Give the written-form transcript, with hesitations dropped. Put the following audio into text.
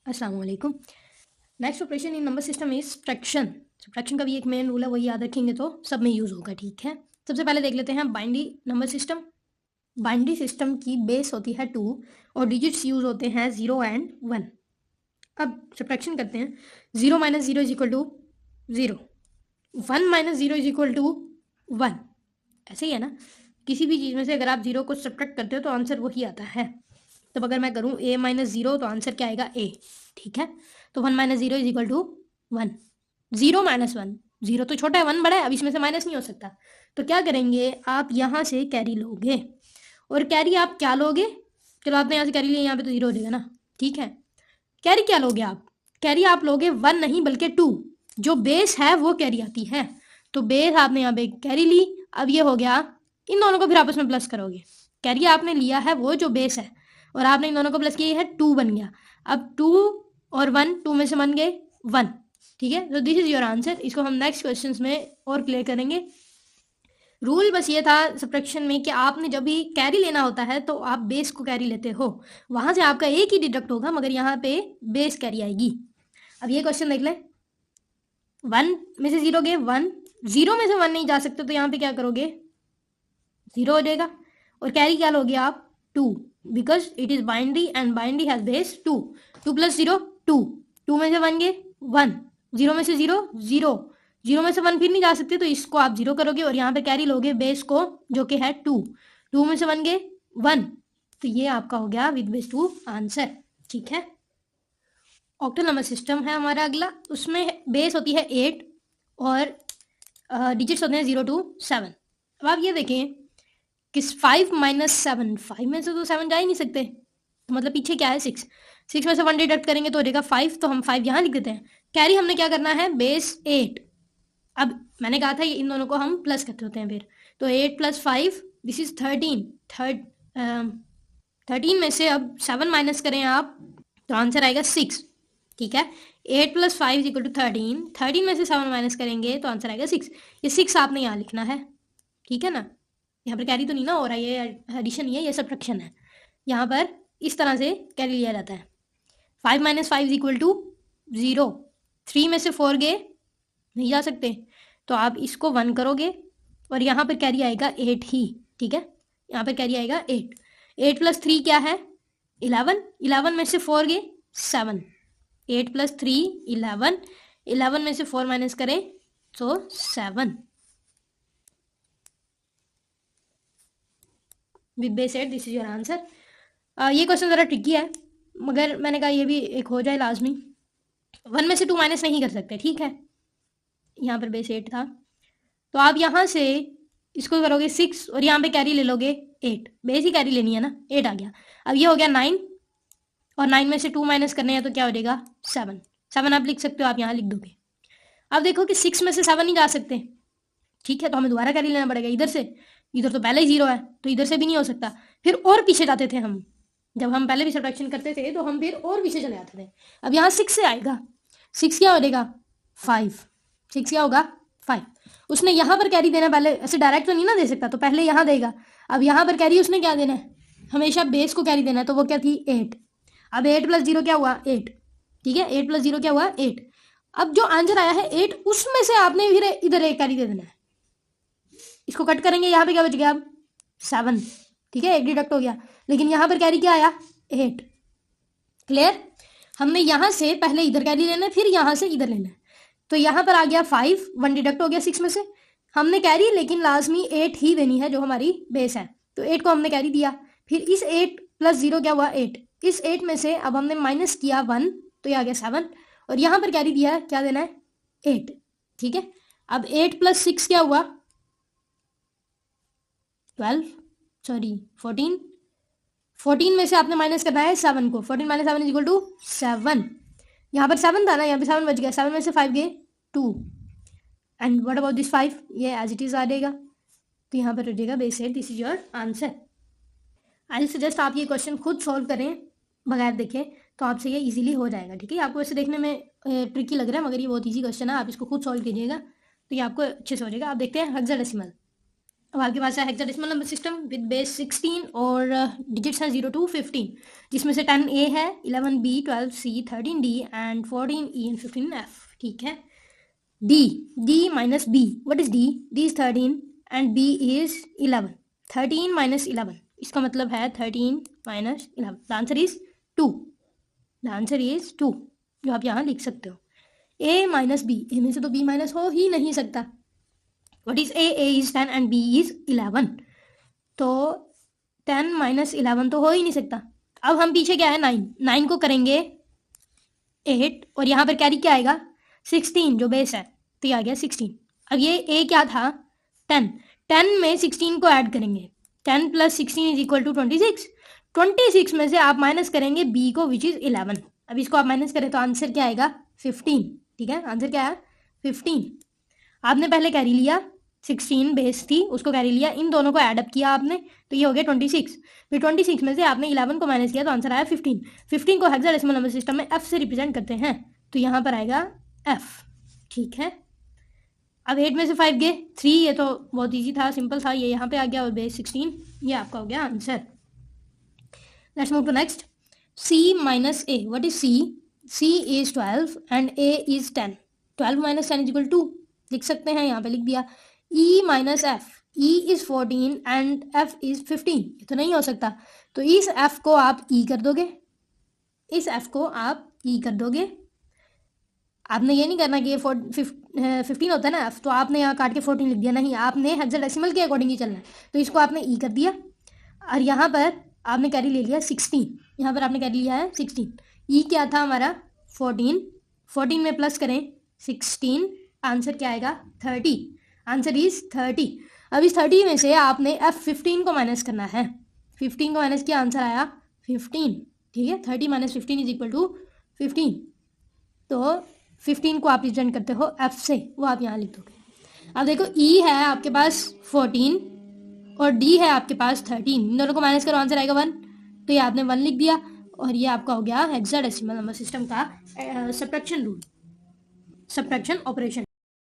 अस्सलाम वालेकुम। Next operation in number system is subtraction. Subtraction का भी एक मेन रूल है, वही याद रखेंगे तो सब में यूज़ होगा। ठीक है, सबसे पहले देख लेते हैं binary number system. Binary system की बेस होती है 2 और डिजिट्स यूज होते हैं 0 एंड 1। अब सब्ट्रैक्शन करते हैं। 0 minus 0 is equal to 0, 1 minus 0 is equal to 1। ऐसे ही है ना, किसी भी चीज़ में से अगर आप 0 को सब्ट्रैक्ट करते हो तो आंसर वही आता है। तब अगर मैं करूँ a माइनस 0 तो आंसर क्या आएगा a। ठीक है, तो 1 minus 0 is equal to 1। 0 minus 1, 0 तो छोटा है 1 बड़ा है, अब इसमें से माइनस नहीं हो सकता। तो क्या करेंगे, आप यहाँ से कैरी लोगे। और कैरी आप क्या लोगे, चलो आपने यहाँ से कैरी लिया, यहाँ पे तो 0 हो जाएगा ना। ठीक है, कैरी क्या लोगे आप, कैरी आप लोगे 1 नहीं बल्कि 2। जो बेस है वो कैरी आती है, तो बेस आपने यहाँ पे कैरी ली। अब ये हो गया, इन दोनों को फिर आपस में प्लस करोगे। कैरी आपने लिया है वो जो बेस है, और आपने इन दोनों को प्लस किया है, 2 बन गया। अब 2 और 1, 2 में से बन गए 1। ठीक है, तो दिस इज योर आंसर। इसको हम नेक्स्ट क्वेश्चंस में और क्लियर करेंगे। रूल बस ये था सब्ट्रैक्शन में कि आपने जब भी कैरी लेना होता है तो आप बेस को कैरी लेते हो, वहां से आपका एक ही डिडक्ट होगा, मगर यहाँ पे बेस कैरी आएगी। अब ये क्वेश्चन देख ले, 1 में से 0 गए 1, 0 में से 1 नहीं जा सकते, तो यहाँ पे क्या करोगे, 0 हो जाएगा। और कैरी क्या लोगे आप, 2, because it is binary and binary has base 2। 2 plus 0 2, 2 में से 1 गए 1, 0 में से 0 0, 0 में से 1 फिर नहीं जा सकते, तो इसको आप 0 करोगे और यहाँ पे कैरी लोगे बेस को जो कि है 2। 2 में से 1 गए 1, तो ये आपका हो गया विद बेस 2 आंसर। ठीक है, ऑक्टल नंबर सिस्टम है हमारा अगला। उसमें बेस होती है 8 और डिजिट्स होते हैं 0 to 7। अब आप ये देखें कि 5 माइनस 7, 5 में से तो 7 जा ही नहीं सकते, तो मतलब पीछे क्या है 6। 6 में से 1 डिडक्ट करेंगे तो हो जाएगा 5, तो हम 5 यहाँ लिख देते हैं। कैरी हमने क्या करना है, बेस 8। अब मैंने कहा था इन दोनों को हम प्लस करते होते हैं फिर, तो 8 प्लस 5 दिस इज 13। 13 में से अब 7 माइनस करें आप तो आंसर आएगा 6। ठीक है, 8 प्लस 5 इज इक्वल टू 13, 13 में से 7 माइनस करेंगे तो आंसर आएगा 6। ये 6 आपने यहाँ लिखना है। ठीक है ना, यहाँ पर कैरी तो नहीं ना हो रहा है, ये एडिशन ही है, ये सब्ट्रैक्शन है। यहाँ पर इस तरह से कैरी लिया जाता है। 5 माइनस 5 इज इक्वल टू 0, 3 में से 4 गए नहीं जा सकते, तो आप इसको 1 करोगे और यहाँ पर कैरी आएगा 8 ही। ठीक है, यहाँ पर कैरी आएगा 8। 8 प्लस 3 क्या है, 11, 11 में से 4 गए 7, 8 प्लस 3 11, 11 में से 4 माइनस करें तो 7। With base 8 this is your answer. ये क्वेश्चन ज़रा ट्रिकी है, मगर मैंने कहा ये भी एक हो जाए लाजमी। 1 में से 2 माइनस नहीं कर सकते। ठीक है, यहाँ पर बेस 8 था, तो आप यहाँ से इसको करोगे 6 और यहाँ पे कैरी ले लोगे 8, बेस ही कैरी लेनी है ना, 8 आ गया। अब ये हो गया 9 और 9 में से 2 माइनस करने हैं तो क्या हो जाएगा 7। 7 आप लिख सकते हो, आप यहाँ लिख दोगे। अब देखो कि 6 में से 7 नहीं जा सकते। ठीक है, तो हमें दोबारा कैरी लेना पड़ेगा इधर से। इधर तो पहले ही 0 है तो इधर से भी नहीं हो सकता, फिर और पीछे जाते थे हम। जब हम पहले भी सब्ट्रैक्शन करते थे तो हम फिर और पीछे चले जाते थे। अब यहाँ 6 से आएगा, 6 क्या हो जाएगा 5, 6 क्या होगा 5। उसने यहाँ पर कैरी देना, पहले ऐसे डायरेक्ट तो नहीं ना दे सकता, तो पहले यहाँ देगा। अब यहाँ पर कैरी उसने क्या देना है, हमेशा बेस को कैरी देना है, तो वो क्या थी 8। अब 8 प्लस 0 क्या हुआ 8। ठीक है, 8 प्लस 0 क्या हुआ 8। अब जो आंसर आया है 8, उसमें से आपने फिर इधर एक कैरी दे देना है। इसको कट करेंगे, यहाँ पे क्या बच गया अब 7। ठीक है, एक डिडक्ट हो गया, लेकिन यहाँ पर कैरी क्या आया 8। क्लियर, हमने यहाँ से पहले इधर कैरी लेना है, फिर यहाँ से इधर लेना है, तो यहाँ पर आ गया 5, 1 डिडक्ट हो गया 6 में से। हमने कैरी लेकिन लाजमी 8 ही देनी है जो हमारी बेस है, तो 8 को हमने कैरी दिया। फिर इस 8 प्लस 0 क्या हुआ 8, इस 8 में से अब हमने माइनस किया 1, तो ये आ गया 7, और यहाँ पर कैरी दिया क्या देना है 8। ठीक है, अब 8 प्लस 6 क्या हुआ 12, सॉरी 14, 14 में से आपने माइनस करना है 7 को, 14 माइनस 7 इज इक्वल टू 7। यहाँ पर 7 था ना, यहाँ पे 7 बच गया, 7 में से 5 गए 2, एंड व्हाट अबाउट दिस 5, ये एज इट इज आ जाएगा, तो यहाँ पर रह base 8। This is your answer. I suggest आप ये क्वेश्चन खुद सॉल्व करें बगैर देखें, तो आपसे ये इजीली हो जाएगा। ठीक है, आपको ऐसे देखने में ट्रिकी लग रहा है, मगर ये बहुत ईजी क्वेश्चन है, आप इसको खुद सॉल्व कीजिएगा तो ये आपको अच्छे से हो जाएगा। आप देखते हैं हेक्साडेसिमल। अब आपके पास है hexadecimal number system with base 16 और डिजिट्स हैं 0 to 15, जिसमें से 10A है, 11B, 12C, 13D and 14E and 15F। ठीक है। D minus B, what is D? D is 13 and B is 11। 13 minus 11, इसका मतलब है 13 minus 11। The answer is 2। The answer is 2, जो आप यहाँ लिख सकते हो। A minus B, A में से तो B माइनस हो ही नहीं सकता। What is A? A is 10 and B is 11, तो 10 minus 11 तो हो ही नहीं सकता। अब हम पीछे क्या है 9 को करेंगे 8 और यहाँ पर कैरी क्या आएगा 16 जो बेस है, तो ये आ गया 16। अब ये A क्या था 10 में 16 को ऐड करेंगे, 10 प्लस 16 इज इक्वल टू 26। 26 में से आप माइनस करेंगे B को विच इज 11। अब इसको आप माइनस करें तो आंसर क्या आएगा 15। ठीक है, आंसर क्या है 15। आपने पहले कैरी लिया 16 बेस थी, उसको कैरी लिया, इन दोनों को ऐडअप किया आपने, तो ये हो गया 26। फिर 26 में से आपने 11 को माइनस किया तो आंसर आया 15। 15 को हेक्साडेसिमल नंबर सिस्टम में F से रिप्रेजेंट करते हैं, तो यहाँ पर आएगा F। ठीक है। अब 8 में से 5 गए 3, ये तो बहुत ईजी था, सिंपल था, ये यहाँ पे आ गया और बेस 16, ये आपका हो गया answer. Let's move to next. C minus A, what is C? C is 12 and A is 10। 12 minus 10 is equal to 2, लिख सकते हैं, यहाँ पे लिख दिया। E minus F, E is 14 and F is 15, ये तो नहीं हो सकता, तो इस F को आप E कर दोगे, इस F को आप E कर दोगे। आपने ये नहीं करना कि ये 15 होता है ना F, तो आपने यहाँ काट के 14 लिख दिया, नहीं, आपने हेक्साडेसिमल के अकॉर्डिंग ही चलना है, तो इसको आपने E कर दिया और यहाँ पर आपने कैरी ले लिया 16, यहाँ पर आपने कैरी लिया है 16। E क्या था हमारा 14 में प्लस करें 16, आंसर क्या आएगा 30। Answer is 30। अब इस 30 में से आपने F15 को माइनस करना है, 15 को माइनस किया, आंसर आया 15। ठीक है, 30 माइनस 15 इज इक्वल टू 15, तो 15 को आप रिप्रेजेंट करते हो F से, वो आप यहाँ लिख दोगे। अब देखो E है आपके पास 14 और D है आपके पास 13, इन दोनों को माइनस करो, आंसर आएगा 1, तो ये आपने 1 लिख दिया और ये आपका हो गया हेक्साडेसिमल नंबर सिस्टम का सब्ट्रैक्शन रूल, सब्ट्रैक्शन ऑपरेशन।